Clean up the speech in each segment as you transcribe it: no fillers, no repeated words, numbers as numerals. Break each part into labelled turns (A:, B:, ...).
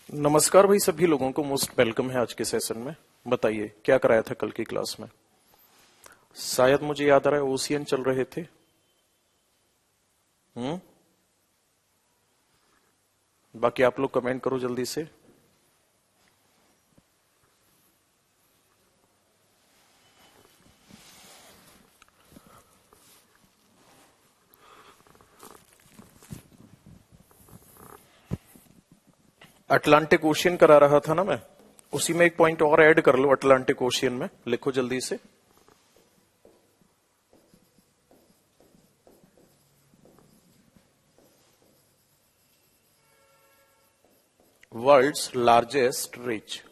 A: नमस्कार भाई, सभी लोगों को मोस्ट वेलकम है आज के सेशन में। बताइए क्या कराया था कल की क्लास में। शायद मुझे याद आ रहा है ओशियन चल रहे थे। बाकी आप लोग कमेंट करो जल्दी से। अटलांटिक ओशियन करा रहा था ना मैं, उसी में एक पॉइंट और ऐड कर लो। अटलांटिक ओशियन में लिखो जल्दी से। World's largest rich.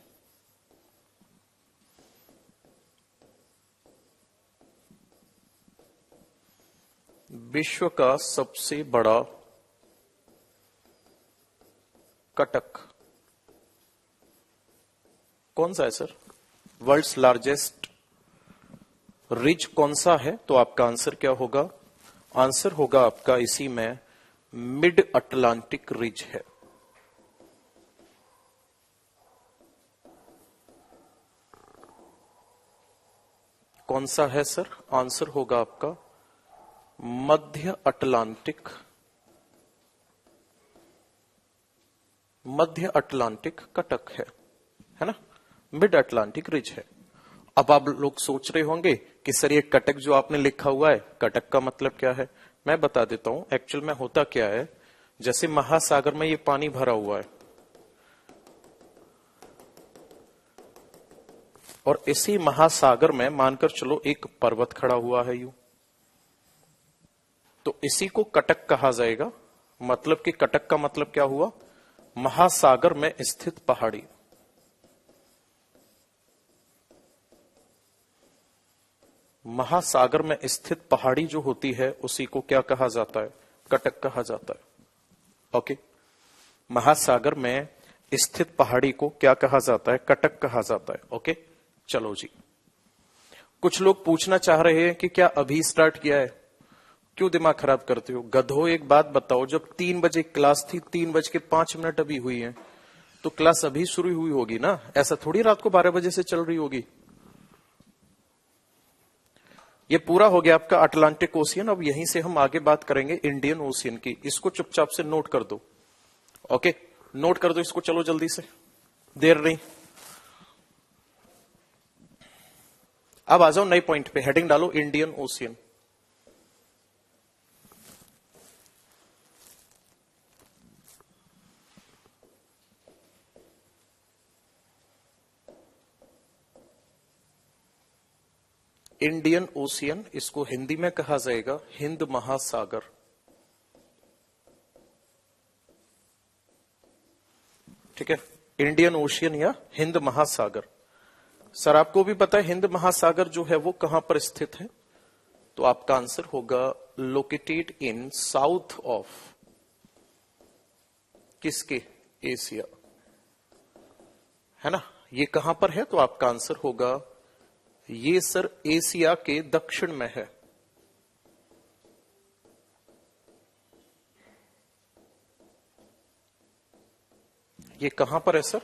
A: विश्व का सबसे बड़ा कटक कौन सा है सर? वर्ल्ड्स लार्जेस्ट रिज कौन सा है? तो आपका आंसर क्या होगा? आंसर होगा आपका इसी में मिड अटलांटिक रिज है। कौन सा है सर? आंसर होगा आपका मध्य अटलांटिक कटक है ना। मिड अटलांटिक रिज है। अब आप लोग सोच रहे होंगे कि सर ये कटक जो आपने लिखा हुआ है, कटक का मतलब क्या है? मैं बता देता हूं। एक्चुअल में होता क्या है, जैसे महासागर में ये पानी भरा हुआ है और इसी महासागर में मानकर चलो एक पर्वत खड़ा हुआ है यूं, तो इसी को कटक कहा जाएगा। मतलब कि कटक का मतलब क्या हुआ? महासागर में स्थित पहाड़ी। महासागर में स्थित पहाड़ी जो होती है उसी को क्या कहा जाता है? कटक कहा जाता है। ओके, महासागर में स्थित पहाड़ी को क्या कहा जाता है? कटक कहा जाता है। ओके, चलो जी। कुछ लोग पूछना चाह रहे हैं कि क्या अभी स्टार्ट किया है? क्यों दिमाग खराब करते हो गधो? एक बात बताओ, जब 3 बजे क्लास थी, 3:05 अभी हुई है, तो क्लास अभी शुरू हुई होगी ना। ऐसा थोड़ी रात को 12 बजे से चल रही होगी। ये पूरा हो गया आपका अटलांटिक ओशियन। अब यहीं से हम आगे बात करेंगे इंडियन ओशियन की। इसको चुपचाप से नोट कर दो। ओके, नोट कर दो इसको। चलो जल्दी से, देर नहीं। अब आ जाओ नए पॉइंट पे। हेडिंग डालो इंडियन ओशियन। इंडियन ओशियन, इसको हिंदी में कहा जाएगा हिंद महासागर। ठीक है, इंडियन ओशियन या हिंद महासागर। सर आपको भी पता है हिंद महासागर जो है वो कहां पर स्थित है? तो आपका आंसर होगा लोकेटेड इन साउथ ऑफ किसके? एशिया, है ना। ये कहां पर है? तो आपका आंसर होगा ये सर एशिया के दक्षिण में है। ये कहां पर है सर?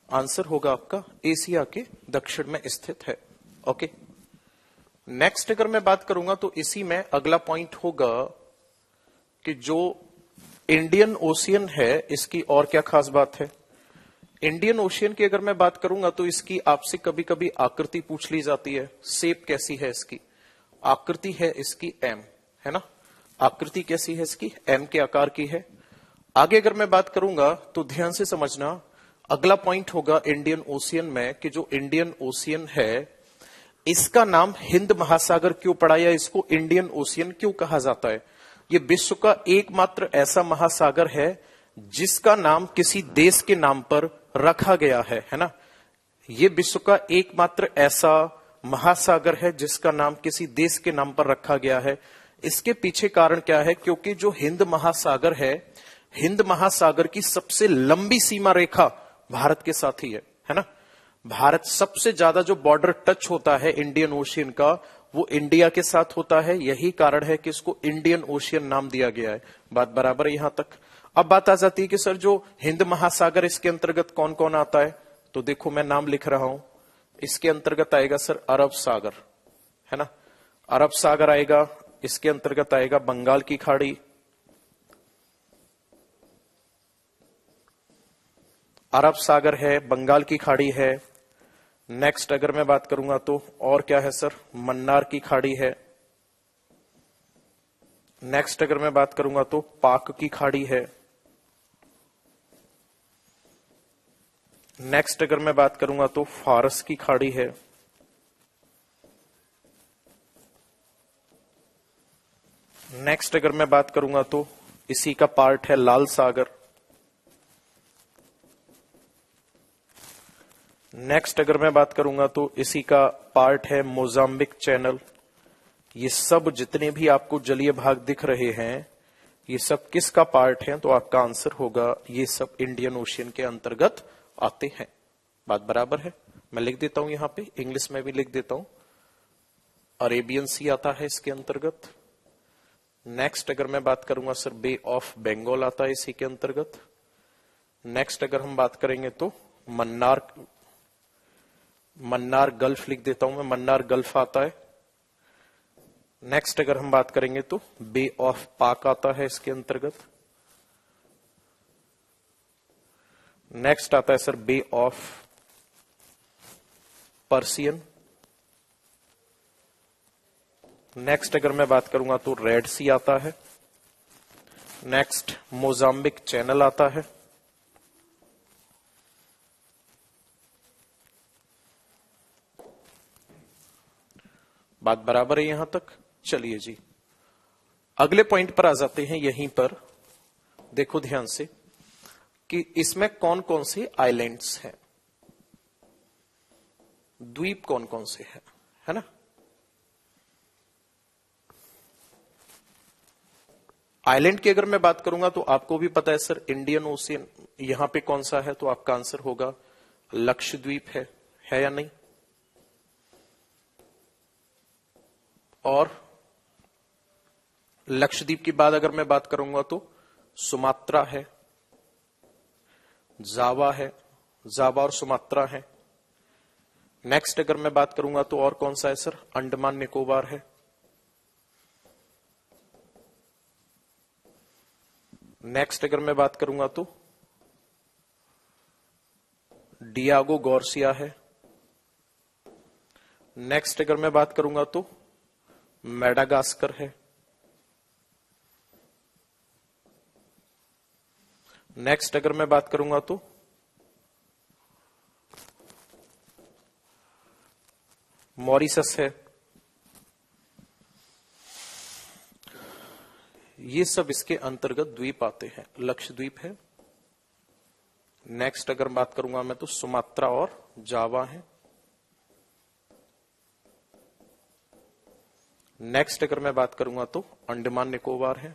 A: आंसर होगा आपका एशिया के दक्षिण में स्थित है। ओके, नेक्स्ट अगर मैं बात करूंगा तो इसी में अगला पॉइंट होगा कि जो इंडियन ओशियन है इसकी और क्या खास बात है। इंडियन ओशियन की अगर मैं बात करूंगा तो इसकी आपसे कभी कभी आकृति पूछ ली जाती है। शेप कैसी है इसकी? आकृति है इसकी एम, है ना। आकृति कैसी है इसकी? एम के आकार की है। आगे अगर मैं बात करूंगा तो ध्यान से समझना, अगला पॉइंट होगा इंडियन ओशियन में कि जो इंडियन ओशियन है इसका नाम हिंद महासागर क्यों पड़ा या इसको इंडियन ओशियन क्यों कहा जाता है। ये विश्व का एकमात्र ऐसा महासागर है जिसका नाम किसी देश के नाम पर रखा गया है ना। ये विश्व का एकमात्र ऐसा महासागर है जिसका नाम किसी देश के नाम पर रखा गया है। इसके पीछे कारण क्या है? क्योंकि जो हिंद महासागर है, हिंद महासागर की सबसे लंबी सीमा रेखा भारत के साथ ही है ना। भारत सबसे ज्यादा जो बॉर्डर टच होता है इंडियन ओशियन का वो इंडिया के साथ होता है। यही कारण है कि इसको इंडियन ओशियन नाम दिया गया है। बात बराबर है यहां तक। अब बात आ जाती है कि सर जो हिंद महासागर इसके अंतर्गत कौन कौन आता है, तो देखो मैं नाम लिख रहा हूं, इसके अंतर्गत आएगा सर अरब सागर, है ना, अरब सागर आएगा, इसके अंतर्गत आएगा बंगाल की खाड़ी, अरब सागर है, बंगाल की खाड़ी है। नेक्स्ट अगर मैं बात करूंगा तो और क्या है सर, मन्नार की खाड़ी है। नेक्स्ट अगर मैं बात करूंगा तो पाक की खाड़ी है। नेक्स्ट अगर मैं बात करूंगा तो फारस की खाड़ी है। नेक्स्ट अगर मैं बात करूंगा तो इसी का पार्ट है लाल सागर। नेक्स्ट अगर मैं बात करूंगा तो इसी का पार्ट है मोजाम्बिक चैनल। ये सब जितने भी आपको जलीय भाग दिख रहे हैं, ये सब किसका पार्ट है, तो आपका आंसर होगा ये सब इंडियन ओशियन के अंतर्गत आते हैं। बात बराबर है। मैं लिख देता हूं यहां पे, इंग्लिश में भी लिख देता हूं, अरेबियन सी आता है इसके अंतर्गत। नेक्स्ट अगर मैं बात करूंगा सर बे ऑफ बंगाल आता है इसी के अंतर्गत। नेक्स्ट अगर हम बात करेंगे तो मन्नार गल्फ लिख देता हूं मैं, मन्नार गल्फ आता है। नेक्स्ट अगर हम बात करेंगे तो बे ऑफ पाक आता है इसके अंतर्गत। नेक्स्ट आता है sir bay of Persian. Next अगर मैं बात करूंगा तो रेड सी आता है। नेक्स्ट मोजाम्बिक चैनल आता है। बात बराबर है यहां तक। चलिए जी अगले पॉइंट पर आ जाते हैं। यहीं पर देखो ध्यान से कि इसमें कौन कौन से आइलैंड्स हैं, द्वीप कौन कौन से हैं, है ना। आइलैंड की अगर मैं बात करूंगा तो आपको भी पता है सर इंडियन ओशियन यहां पे कौन सा है, तो आपका आंसर होगा लक्षद्वीप है या नहीं। और लक्षद्वीप के बाद अगर मैं बात करूंगा तो सुमात्रा है, जावा है, जावा और सुमात्रा है। नेक्स्ट अगर मैं बात करूंगा तो और कौन सा है सर, अंडमान निकोबार है। नेक्स्ट अगर मैं बात करूंगा तो डियागो गॉर्सिया है। नेक्स्ट अगर मैं बात करूंगा तो मेडागास्कर है। नेक्स्ट अगर मैं बात करूंगा तो मॉरिशस है। ये सब इसके अंतर्गत द्वीप आते हैं, लक्षद्वीप है। नेक्स्ट अगर बात करूंगा मैं तो सुमात्रा और जावा है। नेक्स्ट अगर मैं बात करूंगा तो अंडमान निकोबार है।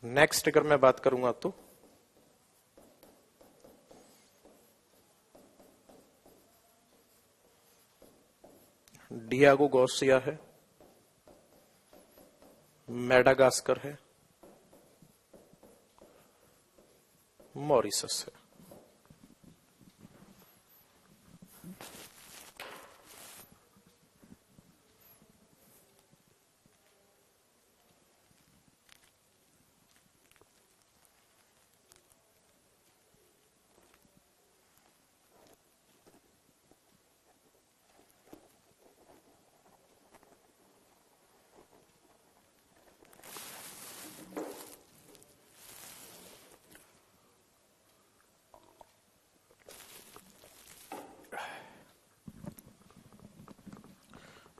A: नेक्स्ट अगर मैं बात करूंगा तो डियागो गॉर्सिया है, मेडागास्कर है, मॉरिशस है।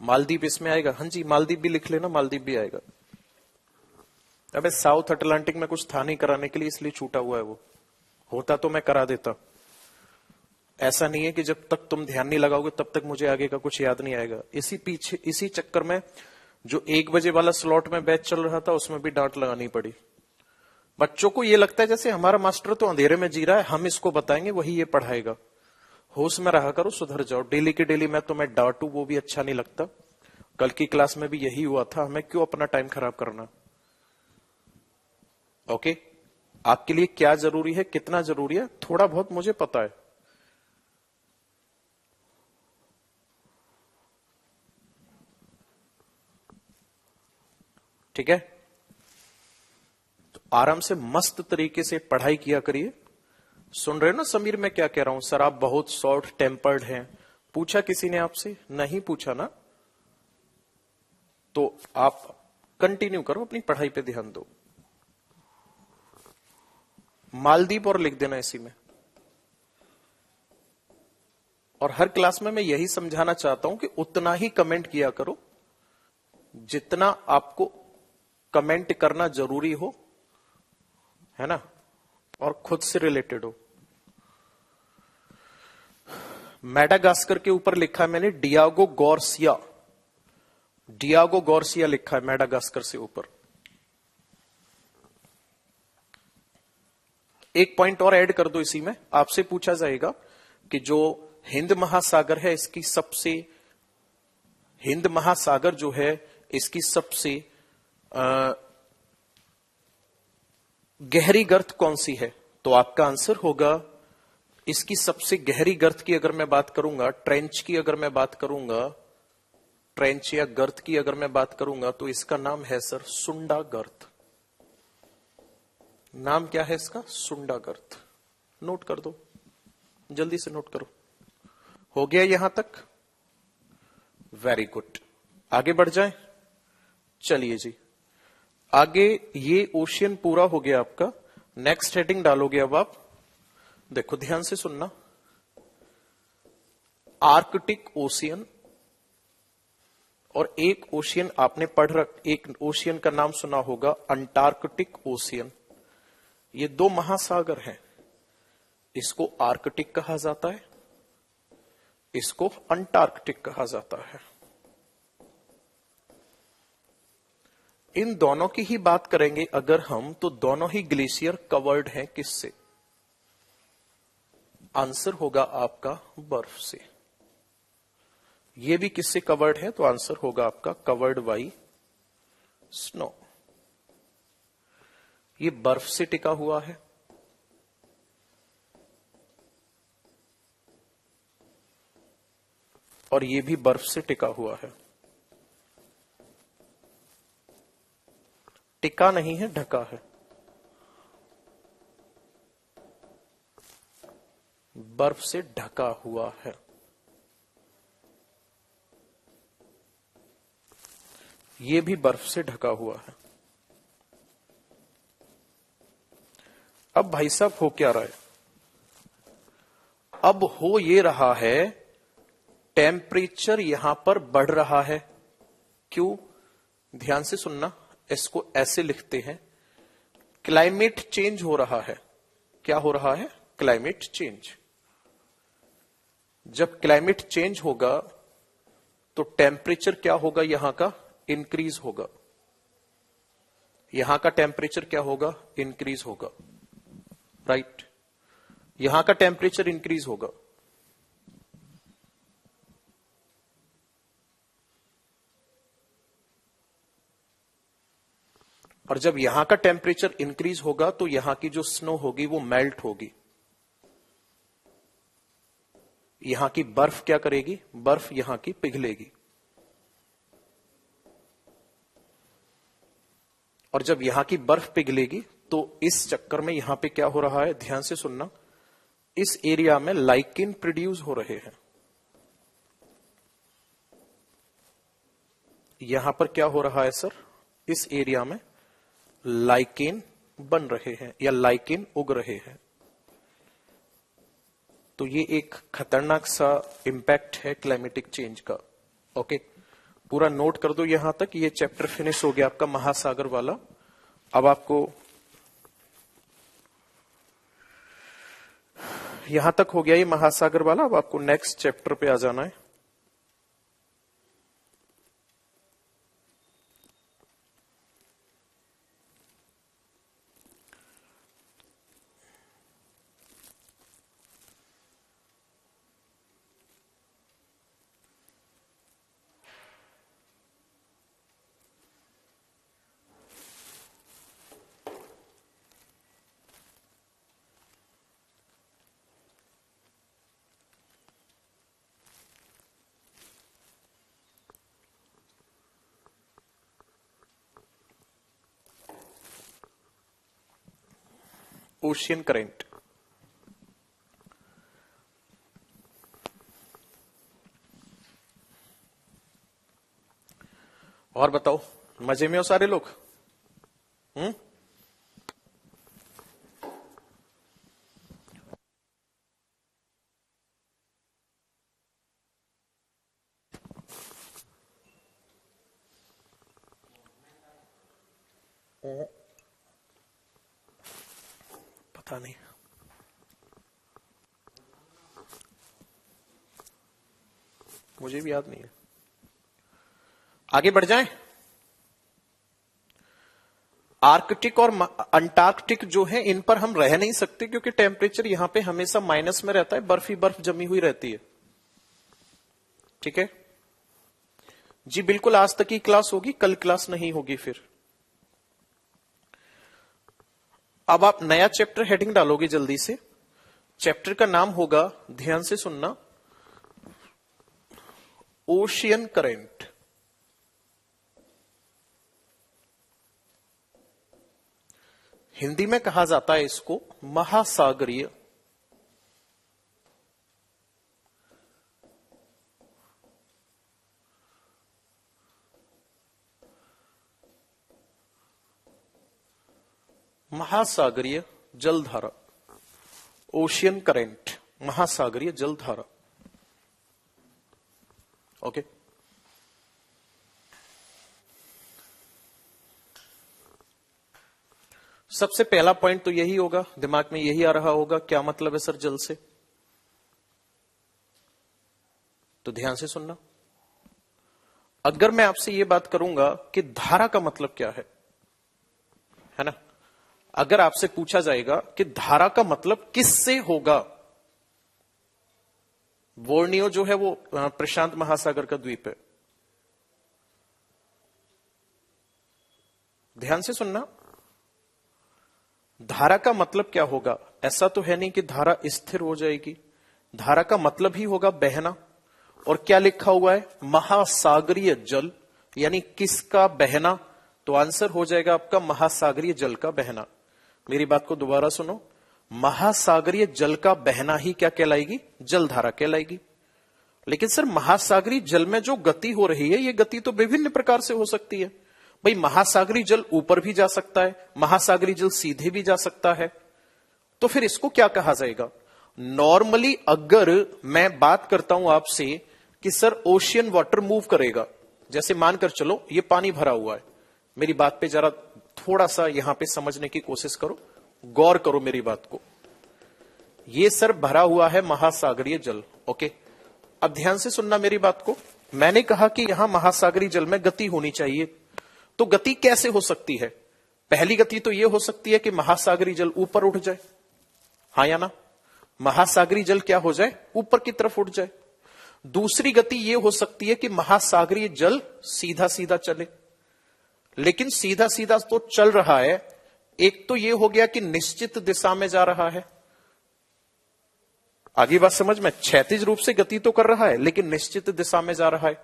A: मालदीव इसमें आएगा, हाँ जी मालदीव भी लिख लेना, मालदीव भी आएगा। अबे साउथ अटलांटिक में कुछ था नहीं कराने के लिए, इसलिए छूटा हुआ है वो, होता तो मैं करा देता। ऐसा नहीं है कि जब तक तुम ध्यान नहीं लगाओगे तब तक मुझे आगे का कुछ याद नहीं आएगा। इसी चक्कर में जो 1 बजे वाला स्लॉट में बैच चल रहा था उसमें भी डांट लगानी पड़ी। बच्चों को ये लगता है जैसे हमारा मास्टर तो अंधेरे में जी रहा है, हम इसको बताएंगे वही ये पढ़ाएगा। होश में रहा करो, सुधर जाओ। डेली के डेली मैं तुम्हें डांटू वो भी अच्छा नहीं लगता। कल की क्लास में भी यही हुआ था, हमें क्यों अपना टाइम खराब करना। ओके, आपके लिए क्या जरूरी है, कितना जरूरी है, थोड़ा बहुत मुझे पता है। ठीक है, तो आराम से मस्त तरीके से पढ़ाई किया करिए। सुन रहे हो ना समीर, मैं क्या कह रहा हूं? सर आप बहुत शॉर्ट टेम्पर्ड हैं, पूछा किसी ने आपसे? नहीं पूछा ना, तो आप कंटिन्यू करो, अपनी पढ़ाई पे ध्यान दो। मालदीव और लिख देना इसी में। और हर क्लास में मैं यही समझाना चाहता हूं कि उतना ही कमेंट किया करो जितना आपको कमेंट करना जरूरी हो, है ना, और खुद से रिलेटेड हो। मेडागास्कर के ऊपर लिखा है मैंने डियागो गॉर्सिया, डियागो गॉर्सिया लिखा है मेडागास्कर से ऊपर। एक पॉइंट और ऐड कर दो इसी में, आपसे पूछा जाएगा कि जो हिंद महासागर है इसकी सबसे, हिंद महासागर जो है इसकी सबसे गहरी गर्त कौन सी है? तो आपका आंसर होगा, इसकी सबसे गहरी गर्त की अगर मैं बात करूंगा, ट्रेंच की अगर मैं बात करूंगा, ट्रेंच या गर्त की अगर मैं बात करूंगा, तो इसका नाम है सर सुंडा गर्त। नाम क्या है इसका? सुंडा गर्त। नोट कर दो, जल्दी से नोट करो। हो गया यहां तक? वेरी गुड, आगे बढ़ जाएं। चलिए जी, आगे ये ओशियन पूरा हो गया आपका। नेक्स्ट हेडिंग डालोगे अब आप, देखो ध्यान से सुनना। आर्कटिक ओशियन और एक ओशियन आपने एक ओशियन का नाम सुना होगा अंटार्कटिक ओशियन। ये दो महासागर हैं, इसको आर्कटिक कहा जाता है, इसको अंटार्कटिक कहा जाता है। इन दोनों की ही बात करेंगे अगर हम, तो दोनों ही ग्लेशियर कवर्ड हैं किससे? आंसर होगा आपका बर्फ से। ये भी किससे कवर्ड है? तो आंसर होगा आपका कवर्ड बाई स्नो। ये बर्फ से टिका हुआ है, और ये भी बर्फ से टिका हुआ है। टिका नहीं है, ढका है। बर्फ से ढका हुआ है। ये भी बर्फ से ढका हुआ है। अब भाई साहब हो क्या रहा है? अब हो ये रहा है, टेम्परेचर यहां पर बढ़ रहा है। क्यों? ध्यान से सुनना, इसको ऐसे लिखते हैं, क्लाइमेट चेंज हो रहा है। क्या हो रहा है? Climate change. जब क्लाइमेट चेंज होगा तो टेम्परेचर क्या होगा? यहां का इंक्रीज होगा। यहां का टेम्परेचर क्या होगा? इंक्रीज होगा, राइट। यहां का टेम्परेचर इंक्रीज होगा। और जब यहां का टेम्परेचर इंक्रीज होगा तो यहां की जो स्नो होगी वो मेल्ट होगी। यहां की बर्फ क्या करेगी? बर्फ यहां की पिघलेगी। और जब यहां की बर्फ पिघलेगी तो इस चक्कर में यहां पे क्या हो रहा है? ध्यान से सुनना, इस एरिया में लाइकेन प्रोड्यूस हो रहे हैं। यहां पर क्या हो रहा है सर? इस एरिया में लाइकेन बन रहे हैं या लाइकेन उग रहे हैं। तो ये एक खतरनाक सा इंपैक्ट है क्लाइमेटिक चेंज का। ओके, पूरा नोट कर दो यहां तक। ये चैप्टर फिनिश हो गया आपका महासागर वाला। अब आपको यहां तक हो गया ये महासागर वाला। अब आपको नेक्स्ट चैप्टर पे आ जाना है। Ocean current. और बताओ, मजे में हो सारे लोग? पता नहीं, मुझे भी याद नहीं है। आगे बढ़ जाएं। आर्कटिक और अंटार्कटिक जो है, इन पर हम रह नहीं सकते क्योंकि टेम्परेचर यहां पे हमेशा माइनस में रहता है, बर्फ ही बर्फ जमी हुई रहती है। ठीक है जी, बिल्कुल। आज तक की क्लास होगी, कल क्लास नहीं होगी फिर। अब आप नया चैप्टर हेडिंग डालोगे जल्दी से। चैप्टर का नाम होगा, ध्यान से सुनना, ओशियन करंट। हिंदी में कहा जाता है इसको महासागरीय महासागरीय जलधारा, ओशियन करंट, महासागरीय जलधारा। ओके। सबसे पहला पॉइंट तो यही होगा, दिमाग में यही आ रहा होगा, क्या मतलब है सर जल से? तो ध्यान से सुनना। अगर मैं आपसे यह बात करूंगा कि धारा का मतलब क्या है ना, अगर आपसे पूछा जाएगा कि धारा का मतलब किससे होगा, बोर्नियो जो है वो प्रशांत महासागर का द्वीप है। ध्यान से सुनना, धारा का मतलब क्या होगा? ऐसा तो है नहीं कि धारा स्थिर हो जाएगी, धारा का मतलब ही होगा बहना। और क्या लिखा हुआ है? महासागरीय जल, यानी किसका बहना? तो आंसर हो जाएगा आपका महासागरीय जल का बहना। मेरी बात को दोबारा सुनो, महासागरीय जल का बहना ही क्या कहलाएगी? जलधारा कहलाएगी। लेकिन सर महासागरीय जल में जो गति हो रही है, ये गति तो विभिन्न प्रकार से हो सकती है। भाई महासागरीय जल ऊपर भी जा सकता है, महासागरीय जल सीधे भी जा सकता है, तो फिर इसको क्या कहा जाएगा? नॉर्मली अगर मैं बात करता हूं आपसे कि सर ओशियन वाटर मूव करेगा, जैसे मानकर चलो ये पानी भरा हुआ है, मेरी बात पे जरा थोड़ा सा यहां पे समझने की कोशिश करो, गौर करो मेरी बात को। ये सर भरा हुआ है महासागरीय जल, ओके। अब ध्यान से सुनना मेरी बात को। मैंने कहा कि यहां महासागरीय जल में गति होनी चाहिए, तो गति कैसे हो सकती है? पहली गति तो यह हो सकती है कि महासागरीय जल ऊपर उठ जाए, हाँ या ना? महासागरीय जल क्या हो जाए? ऊपर की तरफ उठ जाए। दूसरी गति यह हो सकती है कि महासागरीय जल सीधा सीधा चले, लेकिन सीधा सीधा तो चल रहा है, एक तो यह हो गया कि निश्चित दिशा में जा रहा है, आगे बात समझ में, क्षैतिज रूप से गति तो कर रहा है लेकिन निश्चित दिशा में जा रहा है।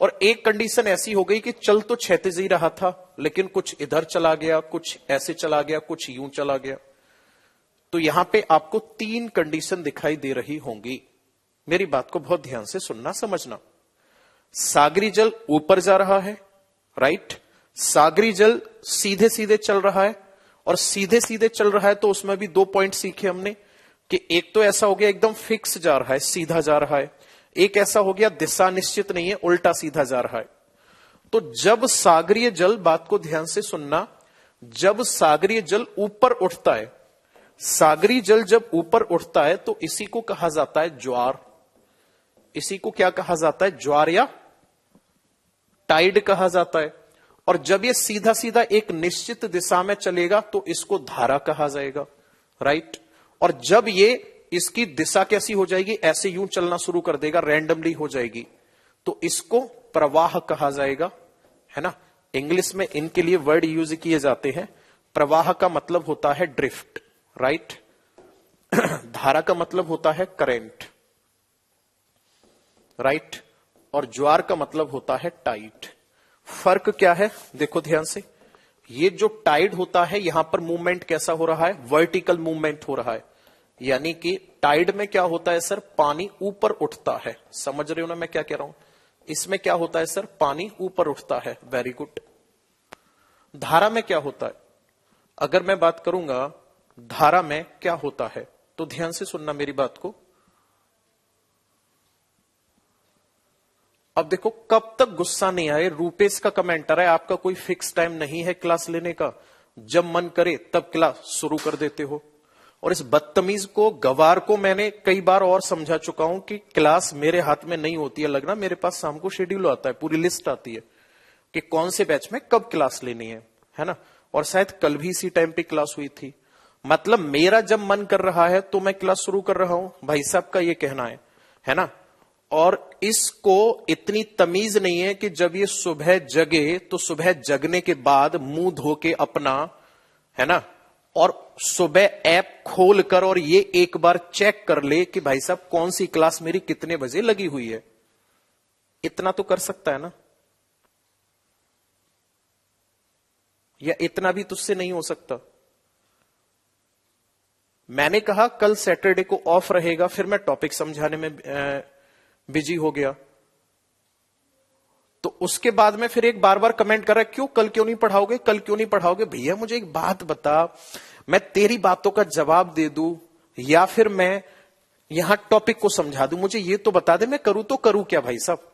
A: और एक कंडीशन ऐसी हो गई कि चल तो क्षैतिज ही रहा था, लेकिन कुछ इधर चला गया, कुछ ऐसे चला गया, कुछ यूं चला गया। तो यहां पे आपको तीन कंडीशन दिखाई दे रही होंगी। मेरी बात को बहुत ध्यान से सुनना, समझना। सागरी जल ऊपर जा रहा है, राइट। सागरी जल सीधे सीधे चल रहा है, और सीधे सीधे चल रहा है तो उसमें भी दो पॉइंट सीखे हमने कि एक तो ऐसा हो गया एकदम फिक्स जा रहा है, सीधा जा रहा है, एक ऐसा हो गया दिशा निश्चित नहीं है, उल्टा सीधा जा रहा है। तो जब सागरीय जल, बात को ध्यान से सुनना, जब सागरीय जल ऊपर उठता है, सागरीय जल जब ऊपर उठता है तो इसी को कहा जाता है ज्वार। इसी को क्या कहा जाता है? ज्वार या टाइड कहा जाता है। और जब ये सीधा सीधा एक निश्चित दिशा में चलेगा तो इसको धारा कहा जाएगा, राइट। और जब ये इसकी दिशा कैसी हो जाएगी? ऐसे यूं चलना शुरू कर देगा, रैंडमली हो जाएगी, तो इसको प्रवाह कहा जाएगा, है ना। इंग्लिश में इनके लिए वर्ड यूज किए जाते हैं। प्रवाह का मतलब होता है ड्रिफ्ट, राइट। धारा का मतलब होता है करंट, राइट। और ज्वार का मतलब होता है टाइड। फर्क क्या है? देखो ध्यान से, ये जो टाइड होता है यहां पर मूवमेंट कैसा हो रहा है, वर्टिकल मूवमेंट हो रहा है। यानी कि टाइड में क्या होता है सर, पानी ऊपर उठता है। समझ रहे हो ना मैं क्या कह रहा हूं, इसमें क्या होता है सर, पानी ऊपर उठता है। Very good. धारा में क्या होता है, अगर मैं बात करूंगा धारा में क्या होता है, तो ध्यान से सुनना मेरी बात को। अब देखो कब तक गुस्सा नहीं आए, रूपेश का कमेंट आ रहा है आपका कोई फिक्स टाइम नहीं है क्लास लेने का, जब मन करे तब क्लास शुरू कर देते हो। और इस बदतमीज को, गवार को मैंने कई बार और समझा चुका हूं कि क्लास मेरे हाथ में नहीं होती है लगना, मेरे पास शाम को शेड्यूल आता है, पूरी लिस्ट आती है कि कौन से बैच में कब क्लास लेनी है ना। और शायद कल भी इसी टाइम पे क्लास हुई थी। मतलब मेरा जब मन कर रहा है तो मैं क्लास शुरू कर रहा हूं, भाई साहब का ये कहना है ना। और इसको इतनी तमीज नहीं है कि जब ये सुबह जगे तो सुबह जगने के बाद मुंह धो के अपना, है ना, और सुबह ऐप खोल कर और ये एक बार चेक कर ले कि भाई साहब कौन सी क्लास मेरी कितने बजे लगी हुई है। इतना तो कर सकता है ना, या इतना भी तुझसे नहीं हो सकता। मैंने कहा कल सैटरडे को ऑफ रहेगा, फिर मैं टॉपिक समझाने में बिजी हो गया। तो उसके बाद में फिर एक बार बार कमेंट कर रहा है, क्यों कल क्यों नहीं पढ़ाओगे, कल क्यों नहीं पढ़ाओगे। भैया मुझे एक बात बता, मैं तेरी बातों का जवाब दे दूं या फिर मैं यहां टॉपिक को समझा दूं, मुझे ये तो बता दे, मैं करूं तो करूं क्या भाई साहब।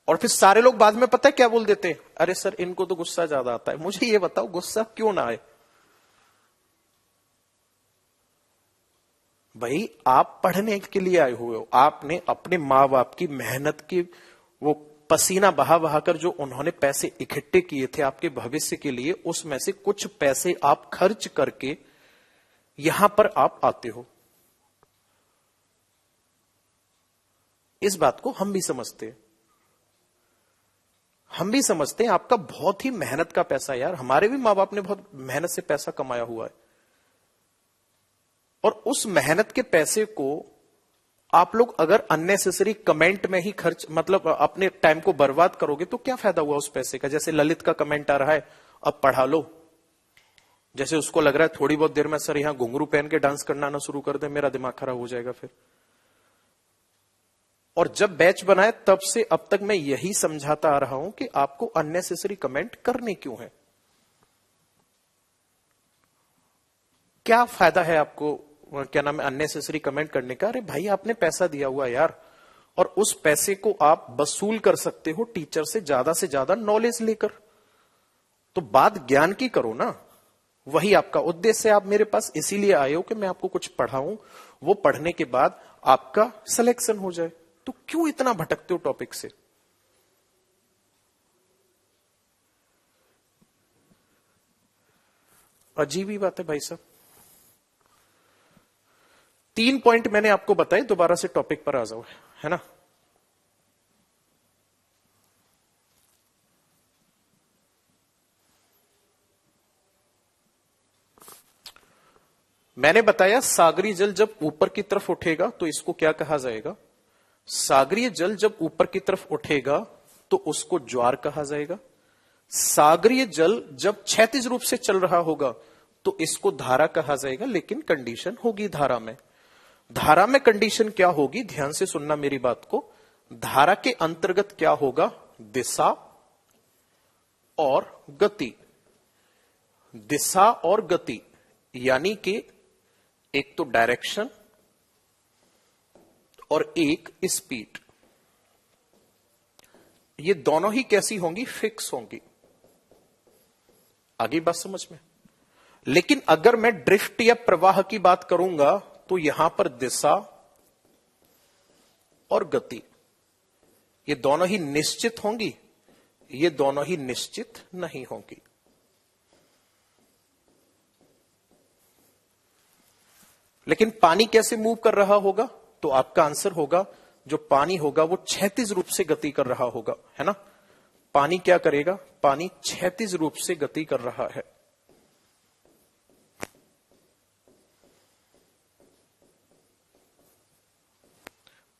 A: और फिर सारे लोग बाद में पता है क्या बोल देते हैं, अरे सर इनको तो गुस्सा ज्यादा आता है। मुझे ये बताओ गुस्सा क्यों ना आए भाई, आप पढ़ने के लिए आए हुए हो, आपने अपने माँ बाप की मेहनत की वो पसीना बहा बहा कर जो उन्होंने पैसे इकट्ठे किए थे आपके भविष्य के लिए, उसमें से कुछ पैसे आप खर्च करके यहां पर आप आते हो। इस बात को हम भी समझते हैं, हम भी समझते हैं आपका बहुत ही मेहनत का पैसा है यार। हमारे भी माँ बाप ने बहुत मेहनत से पैसा कमाया हुआ है, और उस मेहनत के पैसे को आप लोग अगर अननेसेसरी कमेंट में ही खर्च, मतलब अपने टाइम को बर्बाद करोगे तो क्या फायदा हुआ उस पैसे का। जैसे ललित का कमेंट आ रहा है, अब पढ़ा लो। जैसे उसको लग रहा है थोड़ी बहुत देर में सर यहां घुंघरू पहन के डांस करना ना शुरू कर दे, मेरा दिमाग खराब हो जाएगा फिर। और जब बैच बनाए तब से अब तक मैं यही समझाता आ रहा हूं कि आपको अननेसेसरी कमेंट करने क्यों है, क्या फायदा है आपको, क्या नाम है, अननेसेसरी कमेंट करने का। अरे भाई आपने पैसा दिया हुआ यार, और उस पैसे को आप वसूल कर सकते हो टीचर से ज्यादा नॉलेज लेकर। तो बात ज्ञान की करो ना, वही आपका उद्देश्य है। आप मेरे पास इसीलिए आए हो कि मैं आपको कुछ पढ़ाऊं, वो पढ़ने के बाद आपका सिलेक्शन हो जाए। तो क्यों इतना भटकते हो टॉपिक से। अजीब ही बात है भाई साहब। 3 पॉइंट मैंने आपको बताए, दोबारा से टॉपिक पर आ जाओ, है ना। मैंने बताया सागरी जल जब ऊपर की तरफ उठेगा तो इसको क्या कहा जाएगा, सागरीय जल जब ऊपर की तरफ उठेगा तो उसको ज्वार कहा जाएगा। सागरीय जल जब क्षैतिज रूप से चल रहा होगा तो इसको धारा कहा जाएगा, लेकिन कंडीशन होगी धारा में। धारा में कंडीशन क्या होगी, ध्यान से सुनना मेरी बात को। धारा के अंतर्गत क्या होगा, दिशा और गति। दिशा और गति यानी कि एक तो डायरेक्शन और एक स्पीड, ये दोनों ही कैसी होंगी, फिक्स होंगी। आगे बात समझ में। लेकिन अगर मैं ड्रिफ्ट या प्रवाह की बात करूंगा तो यहां पर दिशा और गति ये दोनों ही निश्चित होंगी, ये दोनों ही निश्चित नहीं होंगी। लेकिन पानी कैसे मूव कर रहा होगा, तो आपका आंसर होगा जो पानी होगा वो क्षैतिज रूप से गति कर रहा होगा, है ना। पानी क्या करेगा, पानी क्षैतिज रूप से गति कर रहा है।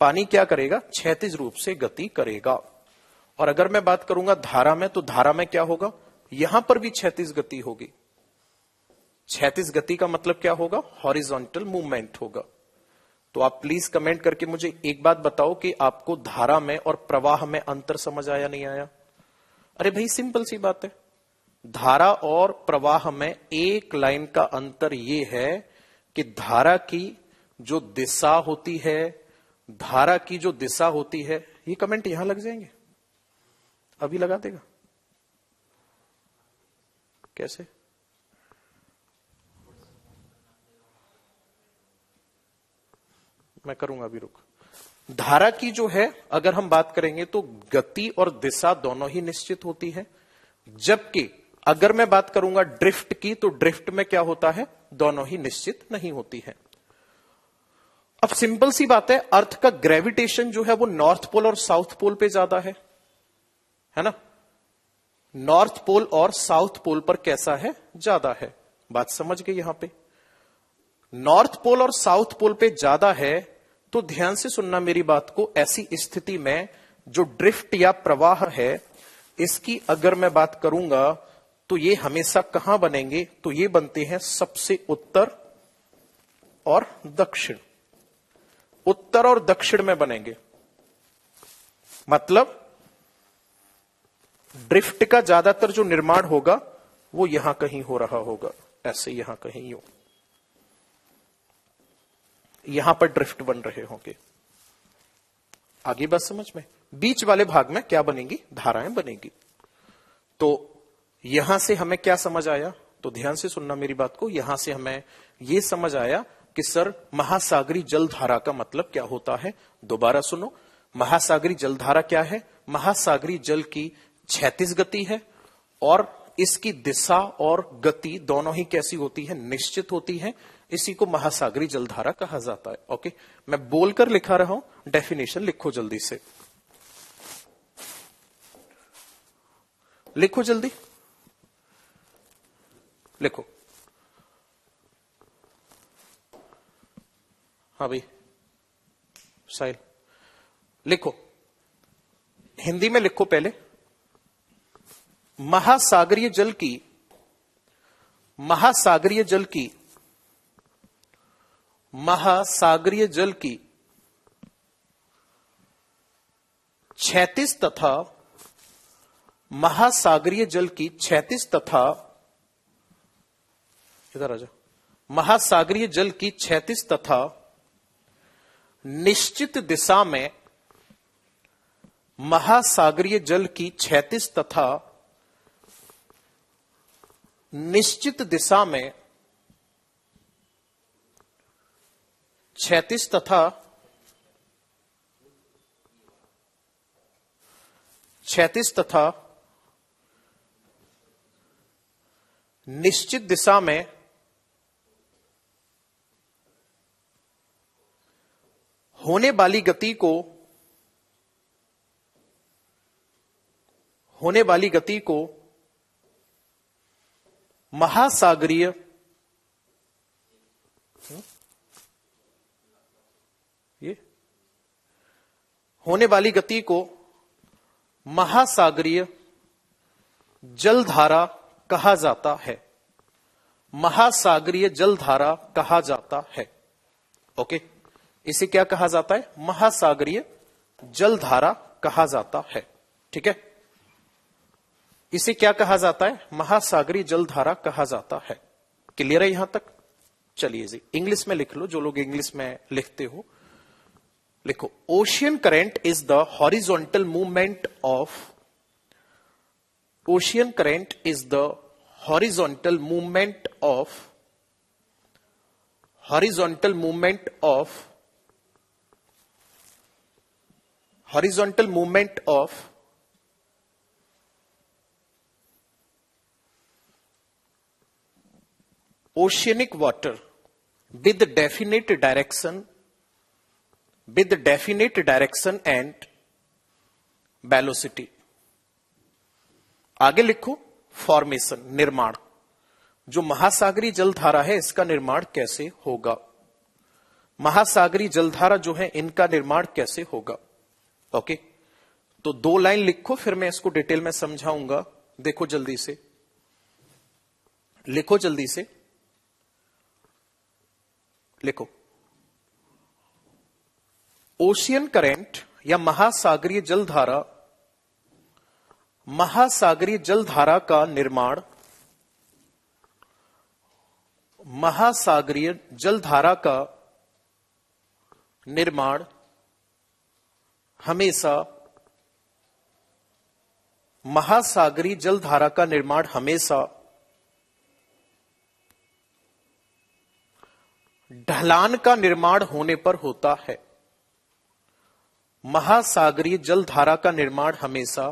A: पानी क्या करेगा, क्षैतिज रूप से गति करेगा। और अगर मैं बात करूंगा धारा में, तो धारा में क्या होगा, यहां पर भी क्षैतिज गति होगी। क्षैतिज गति का मतलब क्या होगा, हॉरिजॉन्टल मूवमेंट होगा। तो आप प्लीज कमेंट करके मुझे एक बात बताओ कि आपको धारा में और प्रवाह में अंतर समझ आया नहीं आया। अरे भाई सिंपल सी बात है, धारा और प्रवाह में एक लाइन का अंतर यह है कि धारा की जो दिशा होती है, धारा की जो दिशा होती है, ये कमेंट यहां लग जाएंगे, अभी लगा देगा कैसे? मैं करूंगा अभी, रुक। धारा की जो है अगर हम बात करेंगे तो गति और दिशा दोनों ही निश्चित होती है, जबकि अगर मैं बात करूंगा ड्रिफ्ट की, तो ड्रिफ्ट में क्या होता है, दोनों ही निश्चित नहीं होती है। अब सिंपल सी बात है, अर्थ का ग्रेविटेशन जो है वो नॉर्थ पोल और साउथ पोल पे ज्यादा है ना? नॉर्थ पोल और साउथ पोल पर कैसा है, ज्यादा है। बात समझ गए? यहां पे नॉर्थ पोल और साउथ पोल पे ज्यादा है, तो ध्यान से सुनना मेरी बात को। ऐसी स्थिति में जो ड्रिफ्ट या प्रवाह है, इसकी अगर मैं बात करूंगा तो ये हमेशा कहां बनेंगे, तो ये बनते हैं सबसे उत्तर और दक्षिण। उत्तर और दक्षिण में बनेंगे, मतलब ड्रिफ्ट का ज्यादातर जो निर्माण होगा वो यहां कहीं हो रहा होगा, ऐसे यहां कहीं यूं, यहां पर ड्रिफ्ट बन रहे होंगे। आगे बात समझ में? बीच वाले भाग में क्या बनेंगी, धाराएं बनेंगी। तो यहां से हमें क्या समझ आया, तो ध्यान से सुनना मेरी बात को। यहां से हमें यह समझ आया कि सर महासागरी जलधारा का मतलब क्या होता है। दोबारा सुनो, महासागरी जलधारा क्या है? महासागरी जल की क्षैतिज गति है और इसकी दिशा और गति दोनों ही कैसी होती है, निश्चित होती है। इसी को महासागरी जलधारा कहा जाता है। ओके, मैं बोलकर लिखा रहा हूं, डेफिनेशन लिखो जल्दी से, लिखो जल्दी, लिखो। हाँ भाई साहिल, लिखो, हिंदी में लिखो पहले। महासागरीय जल की, महासागरीय जल की, महासागरीय जल की क्षैतिज तथा महासागरीय जल की क्षैतिज तथा, इधर आ जाओ, महासागरीय जल की क्षैतिज तथा निश्चित दिशा में, महासागरीय जल की क्षैतिज तथा निश्चित दिशा में, क्षैतिज तथा क्षैतिज तथा निश्चित दिशा में होने वाली गति को, होने वाली गति को महासागरीय, ये होने वाली गति को महासागरीय जलधारा कहा जाता है। महासागरीय जलधारा कहा जाता है। ओके, इसे क्या कहा जाता है, महासागरीय जलधारा कहा जाता है। ठीक है, इसे क्या कहा जाता है, महासागरीय जलधारा कहा जाता है। क्लियर है यहां तक? चलिए जी, इंग्लिश में लिख लो, जो लोग इंग्लिश में लिखते हो लिखो। Ocean current is the horizontal movement of, ocean current is the horizontal movement of, horizontal movement of, horizontal movement of oceanic water with definite direction, with definite direction and velocity। आगे लिखो, formation, निर्माण। जो महासागरी जलधारा है इसका निर्माण कैसे होगा, महासागरी जलधारा जो है इनका निर्माण कैसे होगा। ओके, तो 2 लाइन लिखो, फिर मैं इसको डिटेल में समझाऊंगा। देखो जल्दी से, लिखो जल्दी से, लिखो। ओशियन करंट या महासागरीय जलधारा, महासागरीय जलधारा का निर्माण, महासागरीय जलधारा का निर्माण हमेशा, महासागरीय जलधारा का निर्माण हमेशा ढलान का निर्माण होने पर होता है। महासागरीय जलधारा का निर्माण हमेशा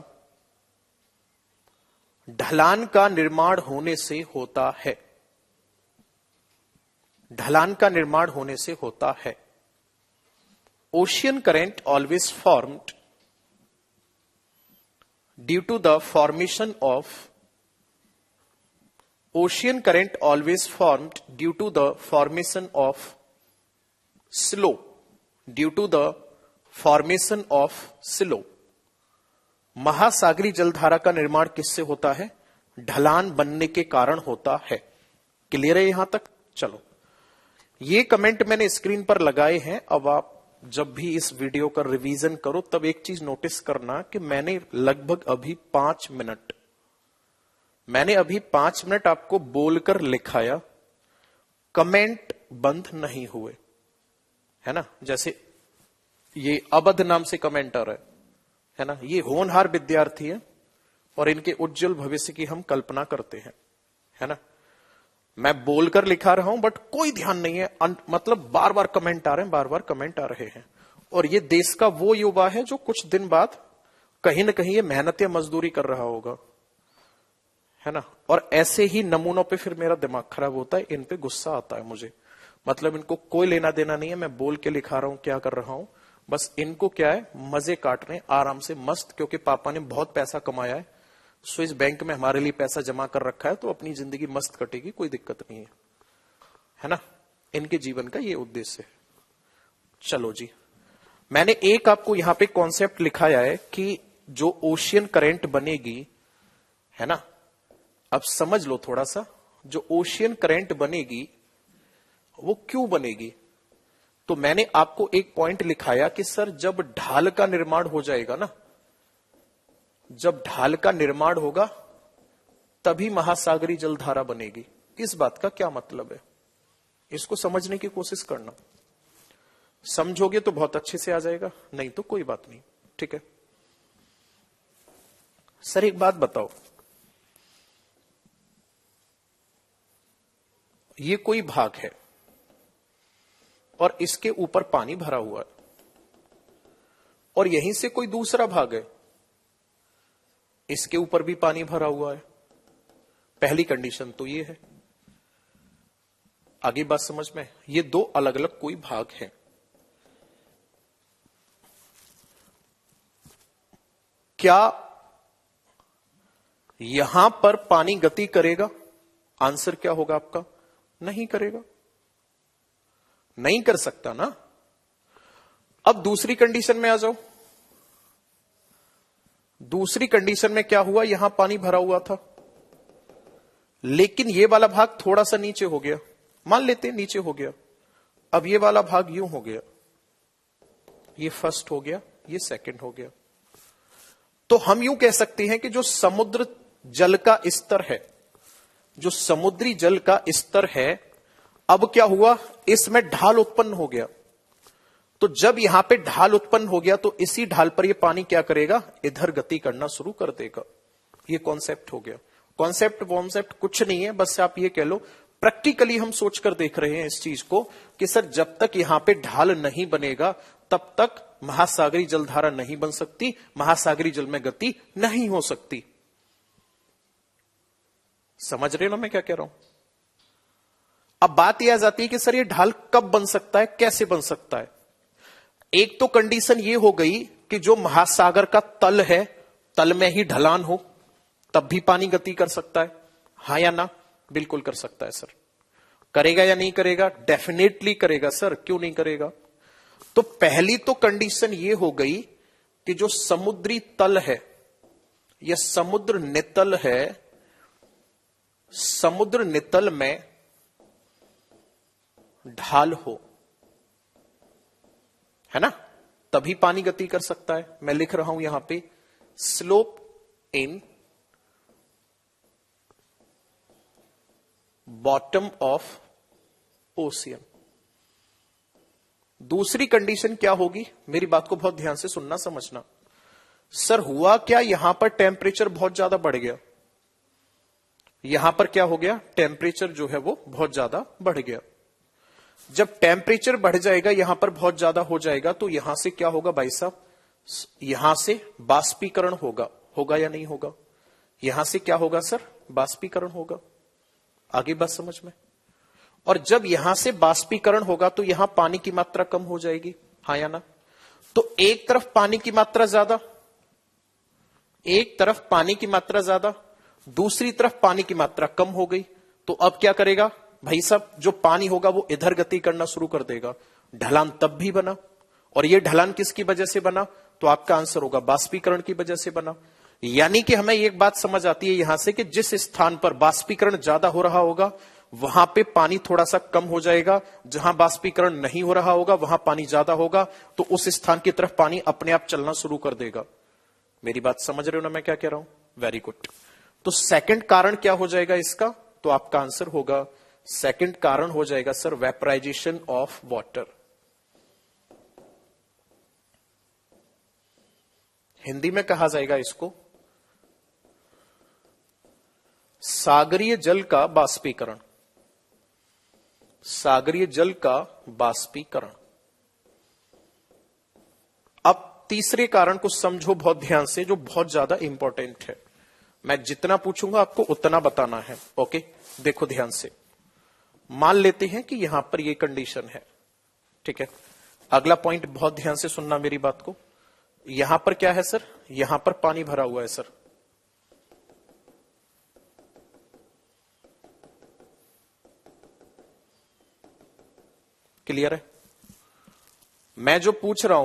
A: ढलान का निर्माण होने से होता है, ढलान का निर्माण होने से होता है। Ocean current always formed due to the formation of, ocean current always formed due to the formation of slope, due to the formation of slope। महासागरीय जलधारा का निर्माण किससे होता है? ढलान बनने के कारण होता है। क्लियर है यहां तक? चलो, ये कमेंट मैंने स्क्रीन पर लगाए हैं। अब आप जब भी इस वीडियो का रिवीजन करो तब एक चीज नोटिस करना कि मैंने लगभग अभी 5 मिनट आपको बोलकर लिखाया, कमेंट बंद नहीं हुए, है ना। जैसे ये अवध नाम से कमेंटर है ना, ये होनहार विद्यार्थी है और इनके उज्जवल भविष्य की हम कल्पना करते हैं, है ना। मैं बोलकर लिखा रहा हूं बट कोई ध्यान नहीं है, मतलब बार बार कमेंट आ रहे हैं, बार बार कमेंट आ रहे हैं। और ये देश का वो युवा है जो कुछ दिन बाद कहीं ना कहीं ये मेहनत या मजदूरी कर रहा होगा, है ना। और ऐसे ही नमूनों पे फिर मेरा दिमाग खराब होता है, इन पे गुस्सा आता है मुझे। मतलब इनको कोई लेना देना नहीं है, मैं बोल के लिखा रहा हूं, क्या कर रहा हूं, बस इनको क्या है, मजे काट रहे हैं आराम से मस्त, क्योंकि पापा ने बहुत पैसा कमाया है, स्विस बैंक में हमारे लिए पैसा जमा कर रखा है, तो अपनी जिंदगी मस्त कटेगी, कोई दिक्कत नहीं है ना। इनके जीवन का ये उद्देश्य है। चलो जी, मैंने एक आपको यहां पे कॉन्सेप्ट लिखाया है कि जो ओशियन करंट बनेगी, है ना, अब समझ लो थोड़ा सा, जो ओशियन करंट बनेगी वो क्यों बनेगी। तो मैंने आपको एक पॉइंट लिखाया कि सर जब ढाल का निर्माण हो जाएगा ना, जब ढाल का निर्माण होगा तभी महासागरीय जलधारा बनेगी। इस बात का क्या मतलब है, इसको समझने की कोशिश करना। समझोगे तो बहुत अच्छे से आ जाएगा, नहीं तो कोई बात नहीं, ठीक है। सर एक बात बताओ, ये कोई भाग है और इसके ऊपर पानी भरा हुआ है, और यहीं से कोई दूसरा भाग है, इसके ऊपर भी पानी भरा हुआ है। पहली कंडीशन तो ये है। आगे बात समझ में, ये दो अलग अलग कोई भाग हैं। क्या यहां पर पानी गति करेगा? आंसर क्या होगा आपका? नहीं करेगा, नहीं कर सकता ना। अब दूसरी कंडीशन में आ जाओ। दूसरी कंडीशन में क्या हुआ, यहां पानी भरा हुआ था, लेकिन ये वाला भाग थोड़ा सा नीचे हो गया, मान लेते हैं नीचे हो गया। अब ये वाला भाग यूं हो गया, ये फर्स्ट हो गया, ये सेकंड हो गया। तो हम यूं कह सकते हैं कि जो समुद्र जल का स्तर है, जो समुद्री जल का स्तर है, अब क्या हुआ, इसमें ढाल उत्पन्न हो गया। तो जब यहां पे ढाल उत्पन्न हो गया तो इसी ढाल पर ये पानी क्या करेगा, इधर गति करना शुरू कर देगा। ये कॉन्सेप्ट हो गया। कॉन्सेप्ट कुछ नहीं है, बस आप ये कह लो, प्रैक्टिकली हम सोचकर देख रहे हैं इस चीज को कि सर जब तक यहां पे ढाल नहीं बनेगा तब तक महासागरीय जलधारा नहीं बन सकती, महासागरीय जल में गति नहीं हो सकती। समझ रहे हो ना मैं क्या कह रहा हूं। अब बात यह आ जाती है कि सर ये ढाल कब बन सकता है, कैसे बन सकता है। एक तो कंडीशन ये हो गई कि जो महासागर का तल है, तल में ही ढलान हो, तब भी पानी गति कर सकता है, हां या ना? बिल्कुल कर सकता है सर। करेगा या नहीं करेगा? डेफिनेटली करेगा सर, क्यों नहीं करेगा। तो पहली तो कंडीशन ये हो गई कि जो समुद्री तल है या समुद्र नितल है, समुद्र नितल में ढाल हो, है ना, तभी पानी गति कर सकता है। मैं लिख रहा हूं यहां पे slope in bottom of ocean. दूसरी कंडीशन क्या होगी, मेरी बात को बहुत ध्यान से सुनना समझना। सर हुआ क्या, यहां पर टेम्परेचर बहुत ज्यादा बढ़ गया, यहां पर क्या हो गया, टेम्परेचर जो है वो बहुत ज्यादा बढ़ गया। जब टेम्परेचर बढ़ जाएगा, यहां पर बहुत ज्यादा हो जाएगा, तो यहां से क्या होगा भाई साहब, यहां से बाष्पीकरण होगा, होगा या नहीं होगा, यहां से क्या होगा सर, बाष्पीकरण होगा। आगे बात समझ में। और जब यहां से बाष्पीकरण होगा तो यहां पानी की मात्रा कम हो जाएगी, हाँ या ना। तो एक तरफ पानी की मात्रा ज्यादा, एक तरफ पानी की मात्रा ज्यादा, दूसरी तरफ पानी की मात्रा कम हो गई। तो अब क्या करेगा भाई साहब, जो पानी होगा वो इधर गति करना शुरू कर देगा। ढलान तब भी बना, और ये ढलान किसकी वजह से बना, तो आपका आंसर होगा बाष्पीकरण की वजह से बना। यानी कि हमें एक बात समझ आती है यहां से कि जिस स्थान पर बाष्पीकरण ज्यादा हो रहा होगा वहां पे पानी थोड़ा सा कम हो जाएगा, जहां बाष्पीकरण नहीं हो रहा होगा वहां पानी ज्यादा होगा, तो उस स्थान की तरफ पानी अपने आप चलना शुरू कर देगा। मेरी बात समझ रहे हो ना मैं क्या कह रहा हूं, वेरी गुड। तो सेकंड कारण क्या हो जाएगा इसका, तो आपका आंसर होगा, सेकंड कारण हो जाएगा sir vaporisation of water. Hindi में कहा जाएगा इसको सागरीय जल का बाष्पीकरण, सागरीय जल का बाष्पीकरण। अब तीसरे कारण को समझो बहुत ध्यान से, जो बहुत ज्यादा इंपॉर्टेंट है। मैं जितना पूछूंगा आपको उतना बताना है, ओके। देखो ध्यान से, मान लेते हैं कि यहां पर ये कंडीशन है, ठीक है। अगला पॉइंट बहुत ध्यान से सुनना मेरी बात को। यहां पर क्या है सर, यहां पर पानी भरा हुआ है सर, क्लियर है। मैं जो पूछ रहा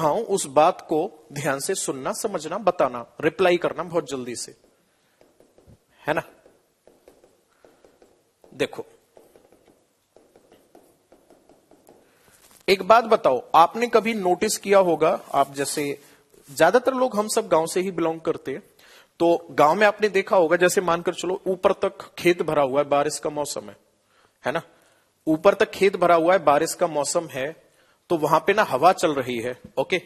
A: हूं उस बात को ध्यान से सुनना, समझना, बताना, रिप्लाई करना बहुत जल्दी से, है ना। देखो एक बात बताओ, आपने कभी नोटिस किया होगा, आप जैसे ज्यादातर लोग हम सब गांव से ही बिलोंग करते हैं, तो गांव में आपने देखा होगा, जैसे मानकर चलो ऊपर तक खेत भरा हुआ है, बारिश का मौसम है ना, ऊपर तक खेत भरा हुआ है, बारिश का मौसम है, तो वहां पे ना हवा चल रही है, ओके।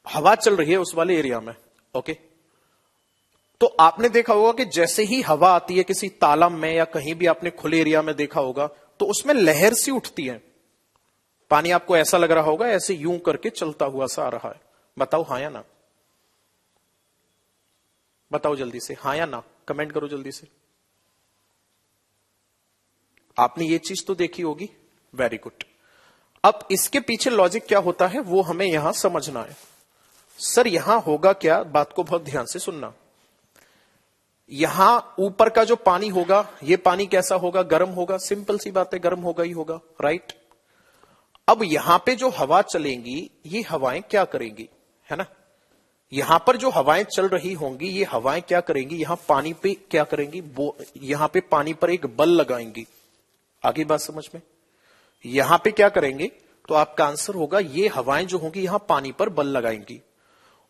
A: हवा चल रही है उस वाले एरिया में, ओके। तो आपने देखा होगा कि जैसे ही हवा आती है किसी तालाब में या कहीं भी आपने खुले एरिया में देखा होगा, तो उसमें लहर सी उठती है, पानी आपको ऐसा लग रहा होगा ऐसे यूं करके चलता हुआ सा आ रहा है। बताओ हाँ या ना, बताओ जल्दी से, हाँ या ना, कमेंट करो जल्दी से। आपने ये चीज तो देखी होगी, वेरी गुड। अब इसके पीछे लॉजिक क्या होता है वो हमें यहां समझना है। सर यहां होगा क्या, बात को बहुत ध्यान से सुनना। यहां ऊपर का जो पानी होगा, ये पानी कैसा होगा, गर्म होगा, सिंपल सी बात है, गर्म होगा ही होगा, राइट। अब यहां पे जो हवा चलेंगी, ये हवाएं क्या करेंगी, है ना। यहां पर जो हवाएं चल रही होंगी, ये हवाएं क्या करेंगी, यहां पानी पे क्या करेंगी, वो यहां पे पानी पर एक बल लगाएंगी। आगे बात समझ में, यहां पे क्या करेंगे, तो आपका आंसर होगा, ये हवाएं जो होंगी यहां पानी पर बल लगाएंगी,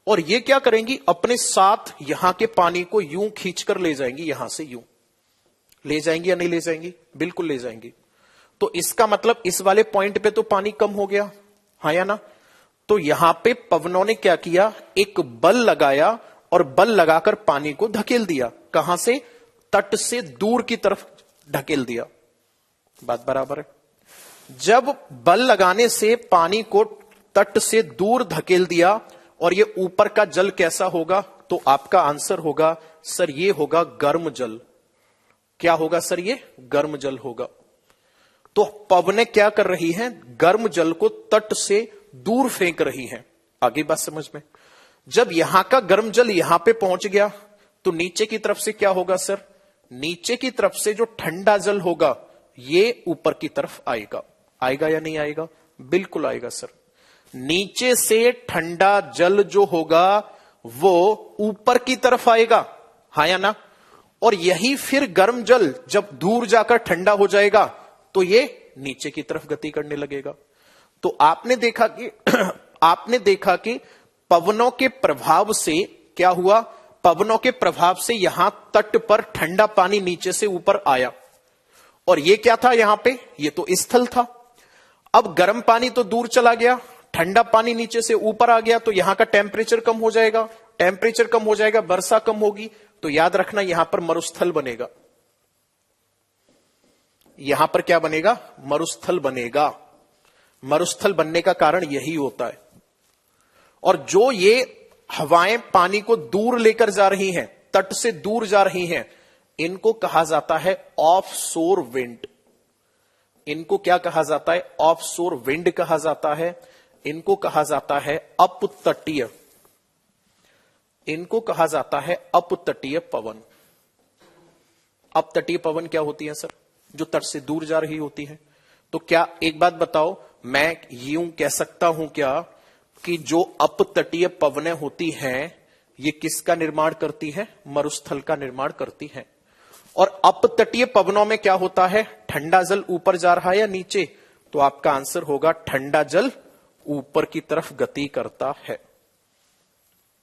A: और ये क्या करेंगी, अपने साथ यहां के पानी को यूं खींचकर ले जाएंगी, यहां से यूं ले जाएंगी या नहीं ले जाएंगी, बिल्कुल ले जाएंगी। तो इसका मतलब इस वाले पॉइंट पे तो पानी कम हो गया, हाँ या ना। तो यहां पे पवनों ने क्या किया, एक बल लगाया, और बल लगाकर पानी को धकेल दिया, कहां से, तट से दूर की तरफ ढकेल दिया। बात बराबर है। जब बल लगाने से पानी को तट से दूर धकेल दिया, और ये ऊपर का जल कैसा होगा, तो आपका आंसर होगा सर ये होगा गर्म जल। क्या होगा सर, ये गर्म जल होगा। तो पवनें क्या कर रही हैं, गर्म जल को तट से दूर फेंक रही हैं। आगे बात समझ में। जब यहां का गर्म जल यहां पे पहुंच गया, तो नीचे की तरफ से क्या होगा सर, नीचे की तरफ से जो ठंडा जल होगा ये ऊपर की तरफ आएगा। आएगा या नहीं आएगा? बिल्कुल आएगा सर। नीचे से ठंडा जल जो होगा वो ऊपर की तरफ आएगा, हा या ना? और यही फिर गर्म जल जब दूर जाकर ठंडा हो जाएगा तो ये नीचे की तरफ गति करने लगेगा। तो आपने देखा कि आपने देखा कि पवनों के प्रभाव से क्या हुआ? पवनों के प्रभाव से यहां तट पर ठंडा पानी नीचे से ऊपर आया, और ये क्या था यहां पे? ये तो स्थल था। अब गर्म पानी तो दूर चला गया, ठंडा पानी नीचे से ऊपर आ गया, तो यहां का टेम्परेचर कम हो जाएगा। टेम्परेचर कम हो जाएगा, वर्षा कम होगी, तो याद रखना यहां पर मरुस्थल बनेगा। यहां पर क्या बनेगा? मरुस्थल बनेगा। मरुस्थल बनने का कारण यही होता है। और जो ये हवाएं पानी को दूर लेकर जा रही हैं, तट से दूर जा रही हैं, इनको कहा जाता है ऑफशोर विंड। इनको क्या कहा जाता है? ऑफशोर विंड कहा जाता है। इनको कहा जाता है अपतटीय। इनको कहा जाता है अपतटीय पवन। अपतटीय पवन क्या होती है सर? जो तट से दूर जा रही होती है। तो क्या एक बात बताओ, मैं यूं कह सकता हूं क्या कि जो अपतटीय पवनें होती हैं ये किसका निर्माण करती है? मरुस्थल का निर्माण करती है। और अपतटीय पवनों में क्या होता है? ठंडा जल ऊपर जा रहा है या नीचे? तो आपका आंसर होगा ठंडा जल ऊपर की तरफ गति करता है।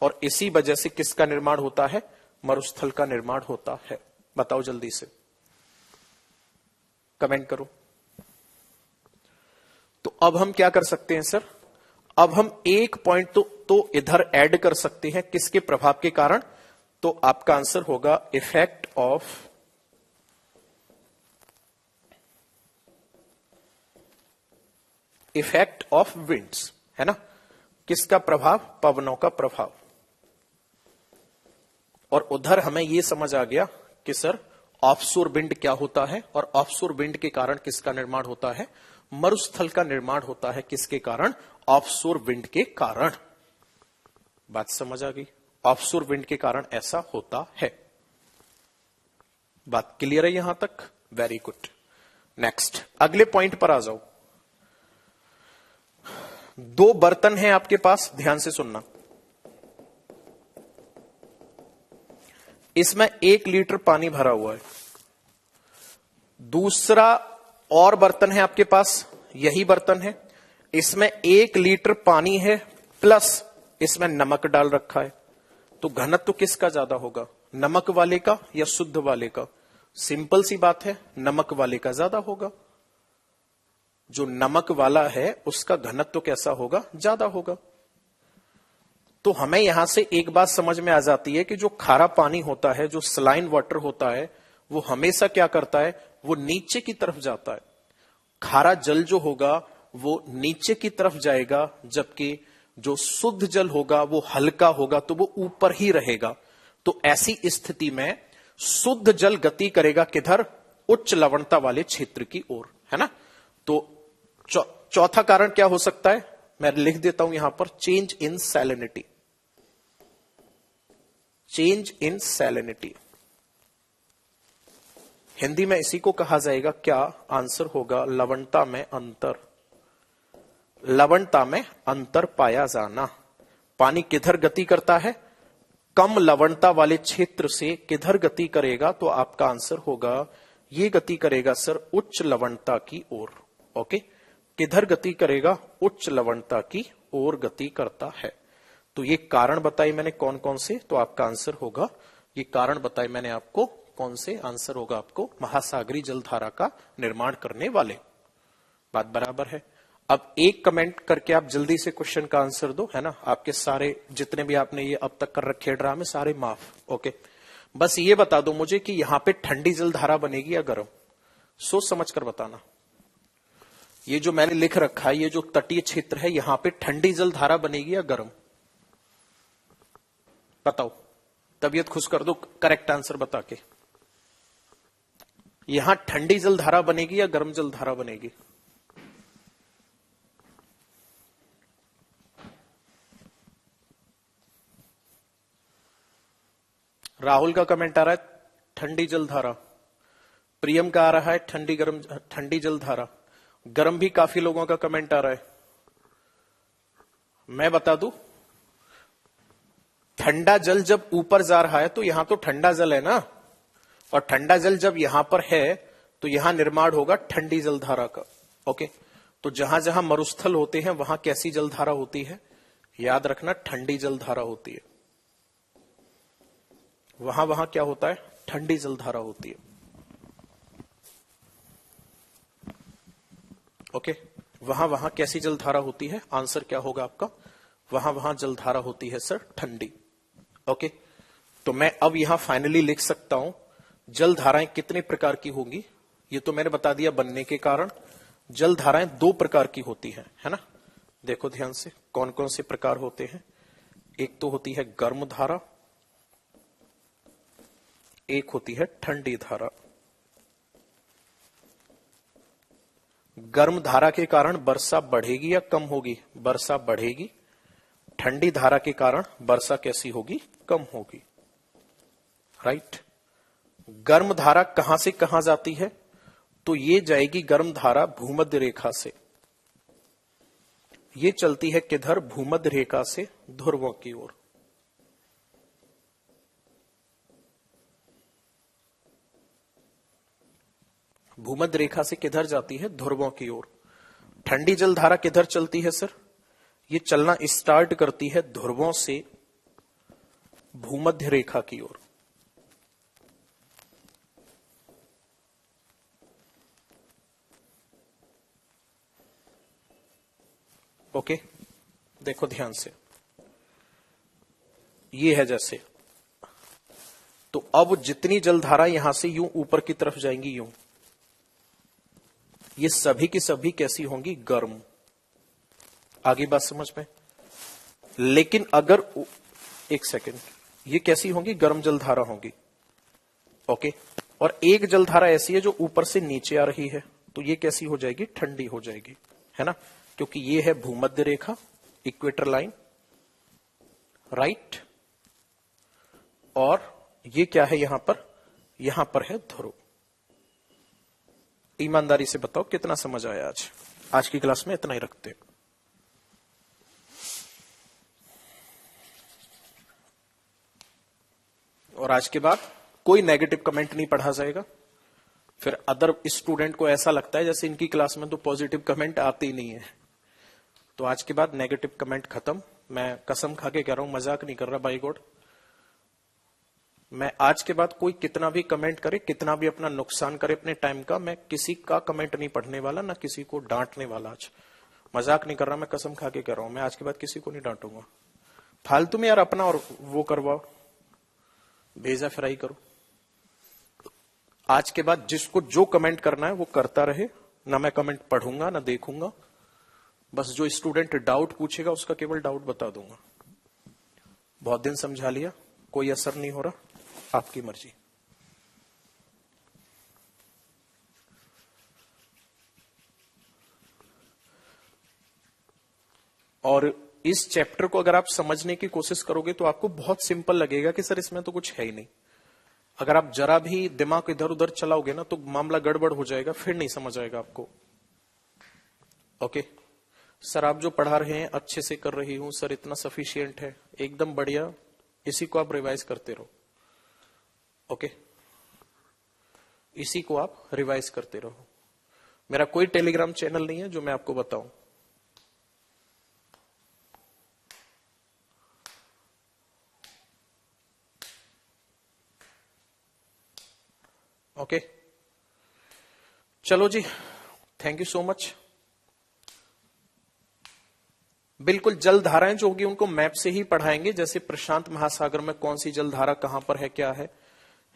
A: और इसी वजह से किसका निर्माण होता है? मरुस्थल का निर्माण होता है। बताओ जल्दी से, कमेंट करो। तो अब हम क्या कर सकते हैं सर? अब हम एक पॉइंट तो इधर ऐड कर सकते हैं, किसके प्रभाव के कारण? तो आपका आंसर होगा इफेक्ट ऑफ विंड्स, है ना? किसका प्रभाव? पवनों का प्रभाव। और उधर हमें यह समझ आ गया कि सर ऑफशोर विंड क्या होता है, और ऑफशोर विंड के कारण किसका निर्माण होता है? मरुस्थल का निर्माण होता है। किसके कारण? ऑफशोर विंड के कारण। बात समझ आ गई? ऑफशोर विंड के कारण ऐसा होता है। बात क्लियर है यहां तक? Very good. नेक्स्ट, अगले पॉइंट पर आ जाओ। दो बर्तन हैं आपके पास, ध्यान से सुनना। इसमें 1 लीटर पानी भरा हुआ है। दूसरा और बर्तन है आपके पास, यही बर्तन है, इसमें 1 लीटर पानी है प्लस इसमें नमक डाल रखा है। तो घनत्व तो किसका ज्यादा होगा? नमक वाले का या शुद्ध वाले का? सिंपल सी बात है, नमक वाले का ज्यादा होगा। जो नमक वाला है उसका घनत्व तो कैसा होगा? ज्यादा होगा। तो हमें यहां से एक बात समझ में आ जाती है कि जो खारा पानी होता है, जो सलाइन वाटर होता है, वो हमेशा क्या करता है? वो नीचे की तरफ जाता है। खारा जल जो होगा वो नीचे की तरफ जाएगा, जबकि जो शुद्ध जल होगा वो हल्का होगा, तो वो ऊपर ही रहेगा। तो ऐसी स्थिति में शुद्ध जल गति करेगा किधर? उच्च लवणता वाले क्षेत्र की ओर, है ना? तो चौथा कारण क्या हो सकता है? मैं लिख देता हूं यहां पर, change in salinity. Change in salinity Hindi में इसी को कहा जाएगा क्या? आंसर होगा लवणता में अंतर। लवणता में अंतर पाया जाना। पानी किधर गति करता है? कम लवणता वाले क्षेत्र से किधर गति करेगा? तो आपका आंसर होगा ये गति करेगा सर उच्च लवणता की ओर। ओके, किधर गति करेगा? उच्च लवणता की ओर गति करता है। तो ये कारण बताए मैंने कौन कौन से, तो आपका आंसर होगा, ये कारण बताए मैंने आपको कौन से, आंसर होगा आपको महासागरी जलधारा का निर्माण करने वाले। बात बराबर है? अब एक कमेंट करके आप जल्दी से क्वेश्चन का आंसर दो, है ना? आपके सारे जितने भी आपने ये अब तक कर रखे ड्रामे सारे माफ। ओके, बस ये बता दो मुझे कि यहां पे ठंडी जलधारा बनेगी या गर्म? सोच समझ कर बताना। ये जो मैंने लिख रखा है, ये जो तटीय क्षेत्र है, यहां पे ठंडी जलधारा बनेगी या गर्म? बताओ, तबीयत खुश कर दो करेक्ट आंसर बता के। यहां ठंडी जलधारा बनेगी या गर्म जलधारा बनेगी? राहुल का कमेंट आ रहा है ठंडी जलधारा। प्रियम का आ रहा है ठंडी जलधारा। गर्म भी काफी लोगों का कमेंट आ रहा है। मैं बता दूं, ठंडा जल जब ऊपर जा रहा है तो यहां तो ठंडा जल है ना, और ठंडा जल जब यहां पर है तो यहां निर्माण होगा ठंडी जलधारा का। ओके, तो जहां जहां मरुस्थल होते हैं वहां कैसी जलधारा होती है? याद रखना, ठंडी जलधारा होती है। वहां वहां क्या होता है? ठंडी जलधारा होती है। ओके, वहां वहां कैसी जलधारा होती है? आंसर क्या होगा आपका? वहां वहां जलधारा होती है सर ठंडी। ओके, तो मैं अब यहां फाइनली लिख सकता हूं जलधाराएं कितने प्रकार की होंगी। ये तो मैंने बता दिया बनने के कारण। जलधाराएं दो प्रकार की होती है ना। देखो ध्यान से कौन कौन से प्रकार होते हैं। एक तो होती है गर्म धारा, एक होती है ठंडी धारा। गर्म धारा के कारण वर्षा बढ़ेगी या कम होगी? वर्षा बढ़ेगी। ठंडी धारा के कारण वर्षा कैसी होगी? कम होगी। राइट। गर्म धारा कहां से कहां जाती है? तो ये जाएगी गर्म धारा भूमध्य रेखा से। ये चलती है किधर? भूमध्य रेखा से ध्रुवों की ओर। भूमध्य रेखा से किधर जाती है? ध्रुवों की ओर। ठंडी जल धारा किधर चलती है सर? ये चलना स्टार्ट करती है ध्रुवों से भूमध्य रेखा की ओर। ओके, देखो ध्यान से, ये है जैसे, तो अब जितनी जलधारा यहां से यूं ऊपर की तरफ जाएंगी यूं, ये सभी की सभी कैसी होंगी? गर्म। आगे बात समझ में? लेकिन अगर एक सेकेंड, ये कैसी होंगी? गर्म जलधारा होंगी। ओके, और एक जलधारा ऐसी है जो ऊपर से नीचे आ रही है, तो ये कैसी हो जाएगी? ठंडी हो जाएगी, है ना, क्योंकि ये है भूमध्य रेखा, इक्वेटर लाइन, राइट। और ये क्या है यहां पर? यहां पर है ध्रुव। ईमानदारी से बताओ कितना समझ आया आज? आज की क्लास में इतना ही रखते हैं। और आज के बाद कोई नेगेटिव कमेंट नहीं पढ़ा जाएगा। फिर अदर स्टूडेंट को ऐसा लगता है जैसे इनकी क्लास में तो पॉजिटिव कमेंट आते ही नहीं है। तो आज के बाद नेगेटिव कमेंट खत्म। मैं कसम खा के कह रहा हूं, मजाक नहीं कर रहा बाई गॉड। मैं आज के बाद कोई कितना भी कमेंट करे, कितना भी अपना नुकसान करे अपने टाइम का, मैं किसी का कमेंट नहीं पढ़ने वाला, ना किसी को डांटने वाला। आज मजाक नहीं कर रहा, मैं कसम खा के कह रहा हूं, मैं आज के बाद किसी को नहीं डांटूंगा। फालतू में यार अपना और वो करवाओ, भेजा फ्राई करो। आज के बाद जिसको जो कमेंट करना है वो करता रहे, ना मैं कमेंट पढ़ूंगा ना देखूंगा। बस जो स्टूडेंट डाउट पूछेगा उसका केवल डाउट बता दूंगा। बहुत दिन समझा लिया, कोई असर नहीं हो रहा, आपकी मर्जी। और इस चैप्टर को अगर आप समझने की कोशिश करोगे तो आपको बहुत सिंपल लगेगा कि सर इसमें तो कुछ है ही नहीं। अगर आप जरा भी दिमाग इधर उधर चलाओगे ना तो मामला गड़बड़ हो जाएगा, फिर नहीं समझ आएगा आपको। ओके सर, आप जो पढ़ा रहे हैं अच्छे से कर रही हूं सर, इतना सफिशियंट है, एकदम बढ़िया, इसी को आप रिवाइज करते रहो। ओके, इसी को आप रिवाइज करते रहो। मेरा कोई टेलीग्राम चैनल नहीं है जो मैं आपको बताऊं। ओके, चलो जी, थैंक यू सो मच। बिल्कुल जल धाराएं जो होगी उनको मैप से ही पढ़ाएंगे। जैसे प्रशांत महासागर में कौन सी जलधारा कहां पर है क्या है,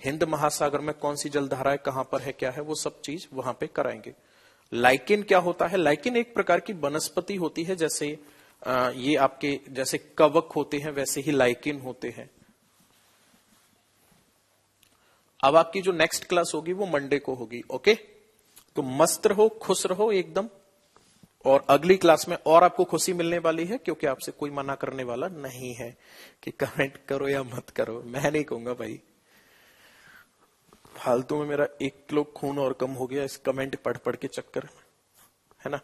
A: हिंद महासागर में कौन सी जलधारा है कहां पर है क्या है, वो सब चीज वहां पे कराएंगे। लाइकेन क्या होता है? लाइकेन एक प्रकार की वनस्पति होती है। जैसे ये आपके जैसे कवक होते हैं वैसे ही लाइकेन होते हैं। अब आपकी जो नेक्स्ट क्लास होगी वो मंडे को होगी। ओके, तो मस्त रहो, खुश रहो एकदम। और अगली क्लास में और आपको खुशी मिलने वाली है, क्योंकि आपसे कोई मना करने वाला नहीं है कि कमेंट करो या मत करो। मैं नहीं कहूंगा भाई, फालतू में मेरा 1 किलो खून और कम हो गया इस कमेंट पढ़ पढ़ के चक्कर में, है ना।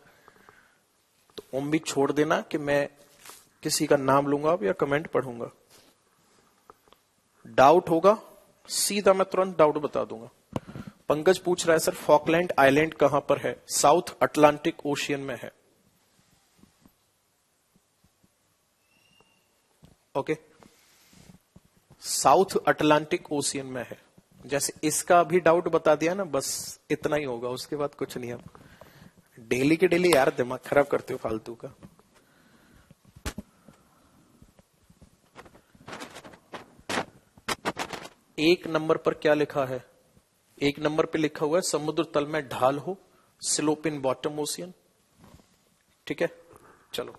A: तो ओम भी छोड़ देना कि मैं किसी का नाम लूंगा अब या कमेंट पढ़ूंगा। डाउट होगा सीधा मैं तुरंत डाउट बता दूंगा। पंकज पूछ रहा है सर फॉकलैंड आइलैंड कहां पर है? साउथ अटलांटिक ओशियन में है। ओके, साउथ अटलांटिक ओशियन में है। जैसे इसका अभी डाउट बता दिया ना, बस इतना ही होगा, उसके बाद कुछ नहीं। अब डेली के डेली यार दिमाग खराब करते हो फालतू का। एक नंबर पर क्या लिखा है? एक नंबर पे लिखा हुआ है समुद्र तल में ढाल हो, स्लोप इन बॉटम ओशियन। ठीक है, चलो।